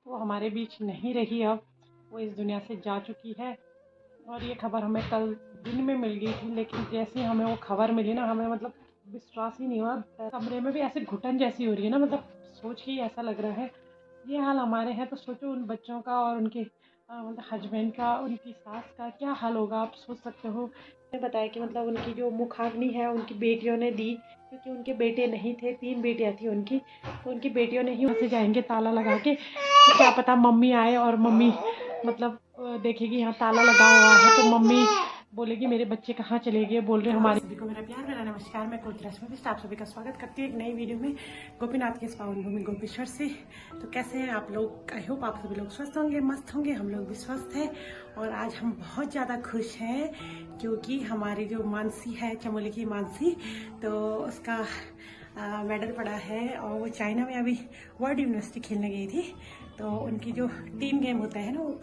वो हमारे बीच नहीं रही, अब वो इस दुनिया से जा चुकी है। और ये खबर हमें कल दिन में मिल गई थी, लेकिन जैसे ही हमें वो खबर मिली ना, हमें मतलब विश्वास ही नहीं हुआ। कमरे में भी ऐसे घुटन जैसी हो रही है ना, मतलब सोच के ही ऐसा लग रहा है। ये हाल हमारे हैं तो सोचो उन बच्चों का और उनके मतलब हस्बैंड का, उनकी सास का क्या हाल होगा, आप सोच सकते हो। ने बताया कि मतलब उनकी जो मुखाग्नि है उनकी बेटियों ने दी, क्योंकि उनके बेटे नहीं थे, 3 बेटियां थी उनकी, तो उनकी बेटियों ने ही वहाँ से जाएंगे ताला लगा के। तो क्या पता मम्मी आए और मम्मी मतलब देखेगी यहाँ ताला लगा हुआ है, तो मम्मी बोलेगी मेरे बच्चे कहाँ चले गए। बोल रहे हमारे सभी को मेरा प्यार, मेरा नमस्कार। मैं कोच रश्मि, आप सभी का स्वागत करती हूँ एक नई वीडियो में गोपीनाथ के इस पावन भूमि गोपेश्वर से। तो कैसे हैं आप लोग? आई होप आप सभी लोग स्वस्थ होंगे, मस्त होंगे। हम लोग भी स्वस्थ हैं और आज हम बहुत ज़्यादा खुश हैं क्योंकि हमारी जो मानसी है, चमोली की मानसी, तो उसका मेडल पड़ा है और वो चाइना में अभी वर्ल्ड यूनिवर्सिटी खेलने गई थी। तो उनकी जो टीम गेम होता है ना, वो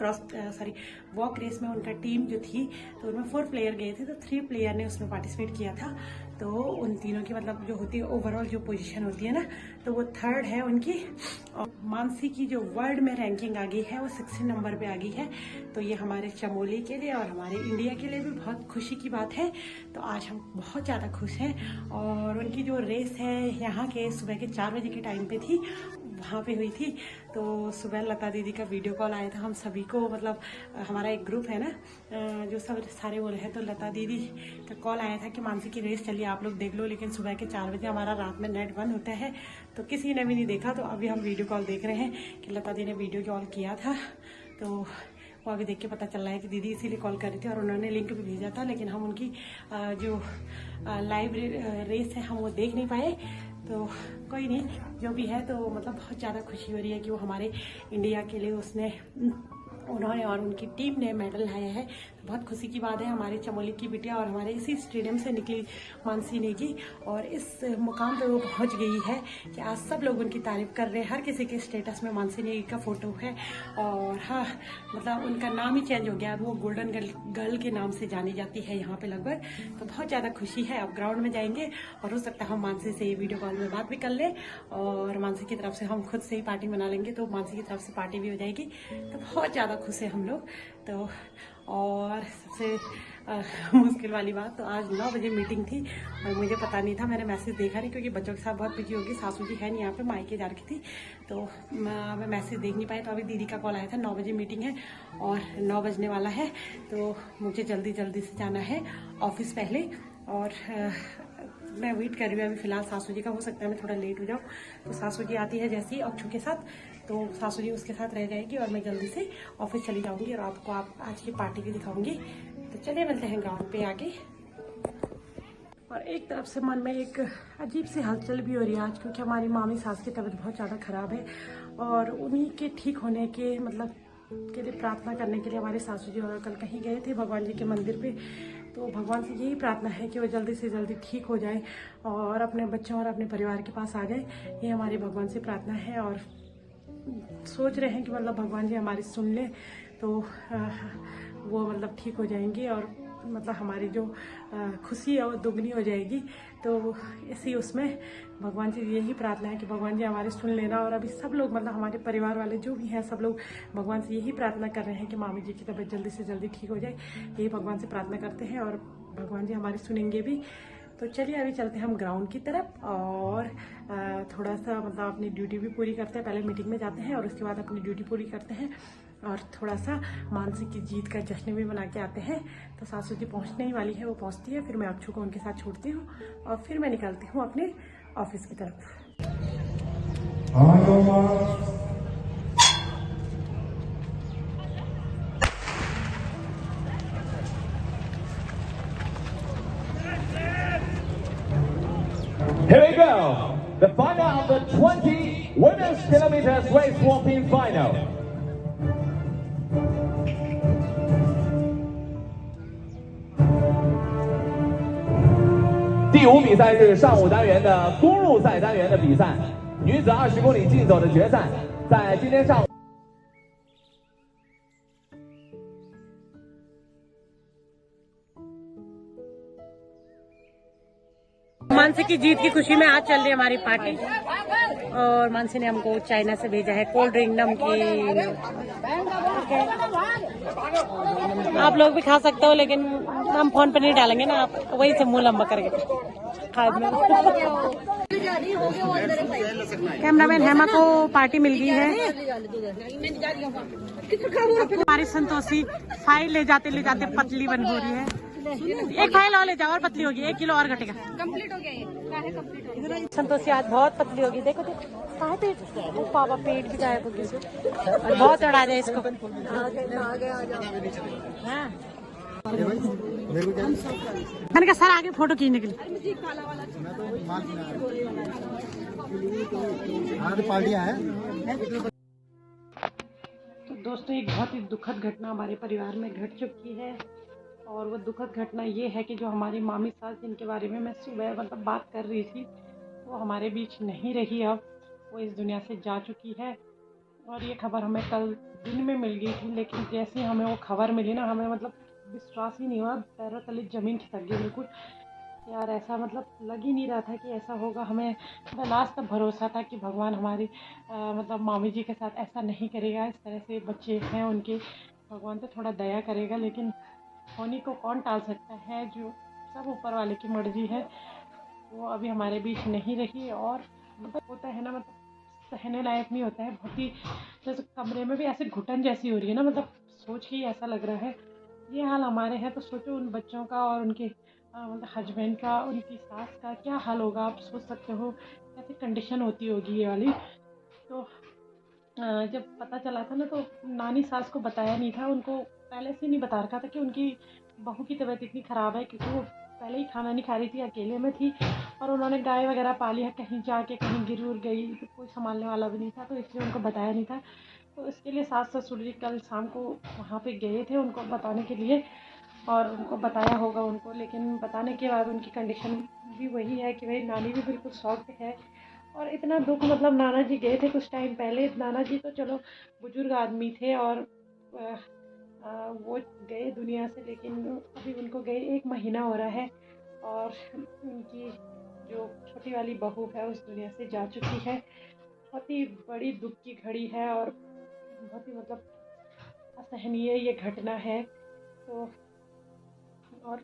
वॉक रेस में उनका टीम जो थी, तो उनमें 4 प्लेयर गए थे, तो 3 प्लेयर ने उसमें पार्टिसिपेट किया था। तो उन तीनों की मतलब जो होती है ओवरऑल जो पोजीशन होती है ना, तो वो 3rd है उनकी। और मानसी की जो वर्ल्ड में रैंकिंग आ गई है वो 16 नंबर पे आ गई है। तो ये हमारे चमोली के लिए और हमारे इंडिया के लिए भी बहुत खुशी की बात है। तो आज हम बहुत ज़्यादा खुश हैं। और उनकी जो रेस है यहाँ के सुबह के 4 बजे के टाइम पे थी, वहाँ पे हुई थी। तो सुबह लता दीदी का वीडियो कॉल आया था हम सभी को, मतलब हमारा एक ग्रुप है ना जो सब सारे वो रहे, तो लता दीदी का कॉल आया था कि मानसी की रेस चलिए आप लोग देख लो। लेकिन सुबह के 4 बजे हमारा रात में नेट बंद होता है, तो किसी ने भी नहीं देखा। तो अभी हम वीडियो कॉल देख रहे हैं कि लता दी ने वीडियो कॉल किया था, तो वो अभी देख के पता चल रहा है कि दीदी इसीलिए कॉल कर रही थी और उन्होंने लिंक भी भेजा था। लेकिन हम उनकी जो लाइव रेस है हम वो देख नहीं पाए। तो कोई नहीं, जो भी है, तो मतलब बहुत ज़्यादा खुशी हो रही है कि वो हमारे इंडिया के लिए उन्होंने और उनकी टीम ने मेडल लाया है। तो बहुत खुशी की बात है। हमारे चमोली की बिटिया और हमारे इसी स्टेडियम से निकली मानसी नेगी और इस मुकाम पे वो पहुंच गई है कि आज सब लोग उनकी तारीफ कर रहे हैं। हर किसी के स्टेटस में मानसी नेगी का फोटो है और हाँ, मतलब उनका नाम ही चेंज हो गया। अब वो गोल्डन गर्ल के नाम से जानी जाती है यहाँ पे लगभग। तो बहुत ज़्यादा खुशी है। अब ग्राउंड में जाएंगे और हो सकता है हम मानसी से वीडियो कॉल में बात भी कर लें और मानसी की तरफ से हम खुद से ही पार्टी मना लेंगे, तो मानसी की तरफ से पार्टी भी हो जाएगी। तो बहुत ज़्यादा खुश है हम लोग। तो और सबसे मुश्किल वाली बात, तो आज 9 बजे मीटिंग थी और मुझे पता नहीं था, मैंने मैसेज देखा नहीं क्योंकि बच्चों के साथ बहुत बिजी होगी। सासू जी है नहीं यहाँ पे, मायके जा रखी थी, तो मैं मैसेज देख नहीं पाई। तो अभी दीदी का कॉल आया था 9 बजे मीटिंग है और 9 बजने वाला है, तो मुझे जल्दी से जाना है ऑफिस पहले। और मैं वेट कर रही हूँ अभी फिलहाल सासू जी का। हो सकता है मैं थोड़ा लेट हो जाऊँ, तो सासू जी आती है जैसे ही अक्षु के साथ, तो सासू जी उसके साथ रह जाएगी और मैं जल्दी से ऑफिस चली जाऊंगी और आपको आज की पार्टी भी दिखाऊंगी। तो चलिए मिलते हैं ग्राउंड पे आके। और एक तरफ से मन में एक अजीब सी हलचल भी हो रही है आज, क्योंकि हमारी मामी सास की तबीयत बहुत ज़्यादा ख़राब है और उन्हीं के ठीक होने के मतलब के लिए प्रार्थना करने के लिए हमारे सासू जी और कल कहीं गए थे भगवान जी के मंदिर पे। तो भगवान से यही प्रार्थना है कि वो जल्दी से जल्दी ठीक हो जाए और अपने बच्चों और अपने परिवार के पास आ जाए। ये हमारी भगवान से प्रार्थना है और सोच रहे हैं कि मतलब भगवान जी हमारी सुन लें तो वो मतलब ठीक हो जाएंगे और मतलब हमारी जो खुशी है वो दुगनी हो जाएगी। तो इसी उसमें भगवान से यही प्रार्थना है कि भगवान जी हमारे सुन लेना। और अभी सब लोग मतलब हमारे परिवार वाले जो भी हैं सब लोग भगवान से यही प्रार्थना कर रहे हैं कि मामी जी की तबीयत जल्दी से जल्दी ठीक हो जाए। यही भगवान से प्रार्थना करते हैं और भगवान जी हमारी सुनेंगे भी। तो चलिए अभी चलते हैं हम ग्राउंड की तरफ और थोड़ा सा मतलब अपनी ड्यूटी भी पूरी करते हैं। पहले मीटिंग में जाते हैं और उसके बाद अपनी ड्यूटी पूरी करते हैं और थोड़ा सा मानसी की जीत का जश्न भी मना के आते हैं। तो सासू जी पहुंचने ही वाली है, वो पहुंचती है, फिर मैं अक्षु को उनके साथ छोड़ती हूँ और फिर मैं निकलती हूँ अपने ऑफिस की तरफ। Here we go, the final of the 20 women's kilometers race walking final.第5比赛是上午单元的公路赛单元的比赛，女子20公里竞走的决赛，在今天上午。मानसी की जीत की खुशी में आज चल रही है हमारी पार्टी। और मानसी ने हमको चाइना से भेजा है कोल्ड ड्रिंक, नमकीन। आप लोग भी खा सकते हो, लेकिन हम फोन पे नहीं डालेंगे ना, आप वही से मुंह लंबा करके खा कैमरामैन हेमा को पार्टी मिल गई है। हमारी संतोषी फाइल ले जाते पतली बन हो रही है। एक फाइल और ले जाओ और पतली होगी, 1 किलो और घटेगा। कंप्लीट हो गया ये। संतोषी आज बहुत पतली होगी। देखो कहाँ पेट, ओ पापा पेट भी गायब हो गया। और बहुत चढ़ा जाए इसको। हाँ। मैंने कहा सर आगे फोटो खींचने के लिए। पार्टियां हैं। तो दोस्तों एक बहुत ही दुखद घटना हमारे परिवार में घट चुकी है, और वो दुखद घटना ये है कि जो हमारी मामी सास, जिनके बारे में मैं सुबह मतलब बात कर रही थी, वो हमारे बीच नहीं रही। अब वो इस दुनिया से जा चुकी है, और ये खबर हमें कल दिन में मिल गई थी, लेकिन जैसे ही हमें वो खबर मिली ना, हमें मतलब विश्वास ही नहीं हुआ। पैरों तले ज़मीन खिसक गई बिल्कुल। यार ऐसा मतलब लग ही नहीं रहा था कि ऐसा होगा। हमें लास्ट तक भरोसा था कि भगवान हमारी मतलब मामी जी के साथ ऐसा नहीं करेगा। इस तरह से बच्चे हैं उनके, भगवान तो थोड़ा दया करेगा, लेकिन होनी को कौन टाल सकता है। जो सब ऊपर वाले की मर्जी है। वो अभी हमारे बीच नहीं रही, और मतलब होता है ना, मतलब सहने लायक नहीं होता है। बहुत ही जैसे कमरे में भी ऐसे घुटन जैसी हो रही है ना, मतलब सोच के ही ऐसा लग रहा है। ये हाल हमारे हैं तो सोचो उन बच्चों का और उनके मतलब हस्बैंड का, उनकी सास का क्या हाल होगा। आप सोच सकते हो कैसी कंडीशन होती होगी ये वाली। तो जब पता चला था ना, तो नानी सास को बताया नहीं था। उनको पहले से नहीं बता रखा था कि उनकी बहू की तबीयत इतनी ख़राब है, क्योंकि वो पहले ही खाना नहीं खा रही थी, अकेले में थी, और उन्होंने गाय वगैरह पाली है। कहीं जाके कहीं गिर उर गई तो कोई संभालने वाला भी नहीं था, तो इसलिए उनको बताया नहीं था। तो इसके लिए सास ससुर जी कल शाम को वहाँ पे गए थे उनको बताने के लिए, और उनको बताया होगा उनको। लेकिन बताने के बाद उनकी कंडीशन भी वही है कि भाई नानी भी बिल्कुल शॉक्ड है। और इतना दुख, मतलब नाना जी गए थे कुछ टाइम पहले। नाना जी तो चलो बुजुर्ग आदमी थे, और वो गए दुनिया से, लेकिन अभी उनको गए 1 महीना हो रहा है, और उनकी जो छोटी वाली बहू है उस दुनिया से जा चुकी है। बहुत ही बड़ी दुख की घड़ी है, और बहुत ही मतलब असहनीय ये घटना है। तो और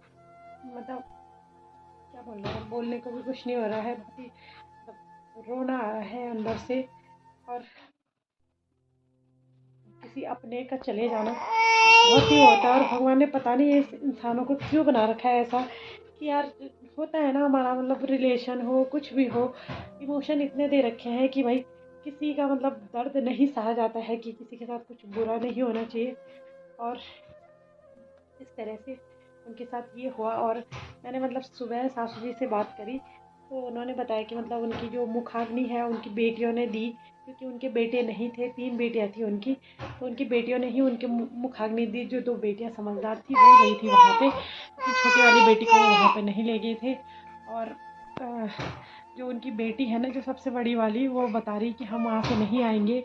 मतलब क्या बोलना है, बोलने को भी कुछ नहीं हो रहा है। बहुत ही मतलब रोना आ रहा है अंदर से, और किसी अपने का चले जाना बहुत ही होता है। और भगवान ने पता नहीं इस इंसानों को क्यों बना रखा है ऐसा, कि यार होता है ना हमारा मतलब रिलेशन हो कुछ भी हो, इमोशन इतने दे रखे हैं कि भाई किसी का मतलब दर्द नहीं सहा जाता है, कि किसी के साथ कुछ बुरा नहीं होना चाहिए। और इस तरह से उनके साथ ये हुआ। और मैंने मतलब सुबह सासू जी से बात करी, तो उन्होंने बताया कि मतलब उनकी जो मुखाग्नि है उनकी बेटियों ने दी, क्योंकि उनके बेटे नहीं थे, 3 बेटियां थी उनकी, तो उनकी बेटियों ने ही उनके मुखाग्नि दी। जो 2 बेटियां समझदार थी वो गई थी वहाँ पे, अपनी छोटी वाली बेटी को वहाँ पे नहीं ले गए थे। और जो उनकी बेटी है ना, जो सबसे बड़ी वाली, वो बता रही कि हम वहाँ से नहीं आएंगे।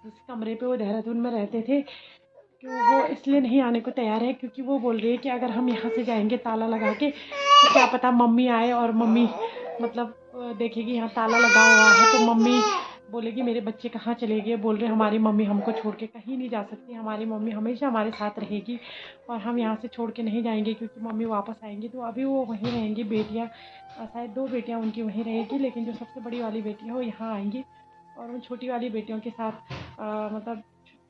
जिस कमरे पे वो देहरादून में रहते थे, कि वो इसलिए नहीं आने को तैयार है, क्योंकि वो बोल रही है कि अगर हम यहाँ से जाएंगे ताला लगा के, तो क्या पता मम्मी आए, और मम्मी मतलब देखेगी यहाँ ताला लगा हुआ है, तो मम्मी बोलेगी मेरे बच्चे कहाँ चले गए। बोल रहे हमारी मम्मी हमको छोड़ के कहीं नहीं जा सकती, हमारी मम्मी हमेशा हमारे साथ रहेगी, और हम यहाँ से छोड़ के नहीं जाएंगे, क्योंकि मम्मी वापस आएंगी। तो अभी वो वहीं रहेंगी। बेटियाँ शायद 2 बेटियाँ उनकी वहीं रहेगी, लेकिन जो सबसे बड़ी वाली बेटी है वो यहाँ आएंगी, और उन छोटी वाली बेटियों के साथ मतलब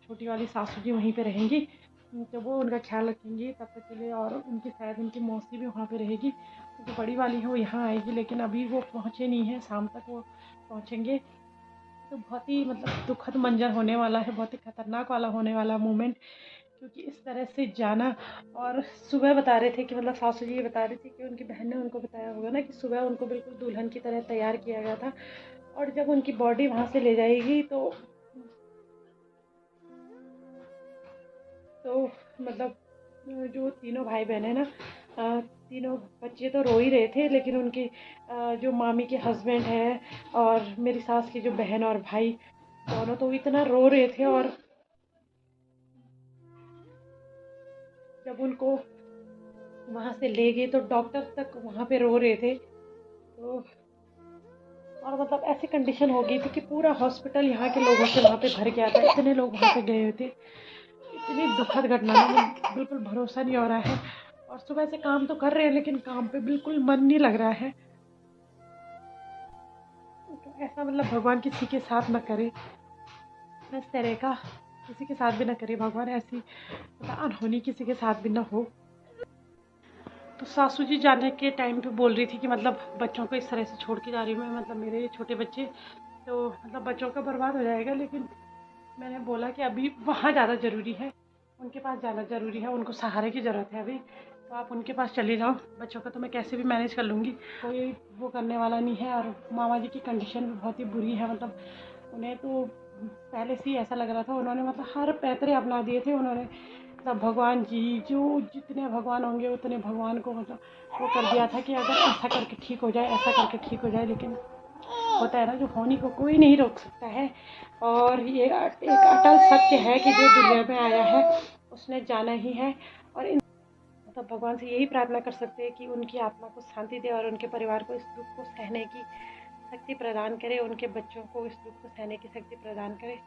छोटी वाली सासू जी वहीं पे रहेंगी, तो वो उनका ख्याल रखेंगी तब तक के लिए। और उनकी शायद उनकी मौसी भी वहाँ पे रहेगी। जो बड़ी वाली है वो यहाँ आएगी, लेकिन अभी वो पहुँचे नहीं हैं, शाम तक वो पहुँचेंगे। तो बहुत ही मतलब दुखद मंजर होने वाला है, बहुत ही खतरनाक वाला होने वाला मोमेंट, क्योंकि इस तरह से जाना। और सुबह बता रहे थे कि मतलब सासू जी ये बता रही थी कि उनकी बहन ने उनको बताया होगा ना, कि सुबह उनको बिल्कुल दुल्हन की तरह तैयार किया गया था, और जब उनकी बॉडी वहाँ से ले जाएगी तो मतलब जो तीनों भाई बहन है ना, तीनों बच्चे तो रो ही रहे थे, लेकिन उनकी जो मामी के हस्बैंड है, और मेरी सास की जो बहन और भाई, दोनों तो इतना रो रहे थे। और जब उनको वहाँ से ले गए तो डॉक्टर तक वहाँ पे रो रहे थे। तो और मतलब ऐसी कंडीशन हो गई थी कि पूरा हॉस्पिटल यहाँ के लोगों से वहाँ पे भर गया था, इतने लोग वहाँ पे गए हुए थे। इतनी दुखद घटना ना, मुझे बिल्कुल भरोसा नहीं हो रहा है। और सुबह से काम तो कर रहे हैं लेकिन काम पे बिल्कुल मन नहीं लग रहा है। तो ऐसा मतलब भगवान किसी के साथ ना करे, इस तरह का किसी के साथ भी ना करे भगवान, ऐसी मतलब अनहोनी किसी के साथ भी ना हो। तो सासू जी जाने के टाइम पे बोल रही थी कि मतलब बच्चों को इस तरह से छोड़ के जा रही हूँ मैं, मतलब मेरे छोटे बच्चे, तो मतलब बच्चों का बर्बाद हो जाएगा। लेकिन मैंने बोला कि अभी वहाँ ज़्यादा ज़रूरी है, उनके पास जाना ज़रूरी है, उनको सहारे की ज़रूरत है अभी। तो आप उनके पास चले जाओ, बच्चों का तो मैं कैसे भी मैनेज कर लूँगी, कोई वो करने वाला नहीं है। और मामा जी की कंडीशन भी बहुत ही बुरी है, मतलब उन्हें तो पहले से ही ऐसा लग रहा था, उन्होंने मतलब हर पैतरे अपना दिए थे उन्होंने, मतलब भगवान जी जो जितने भगवान होंगे उतने भगवान को मतलब वो कर दिया था कि अगर ऐसा करके ठीक हो जाए, ऐसा करके ठीक हो जाए। लेकिन होता है ना, जो होने को कोई नहीं रोक सकता है। और ये एक अटल सत्य है कि जो दुनिया में आया है उसने जाना ही है। और इन मतलब भगवान से यही प्रार्थना कर सकते हैं कि उनकी आत्मा को शांति दे और उनके परिवार को इस दुख को सहने की शक्ति प्रदान करे, उनके बच्चों को इस दुख को सहने की शक्ति प्रदान करे।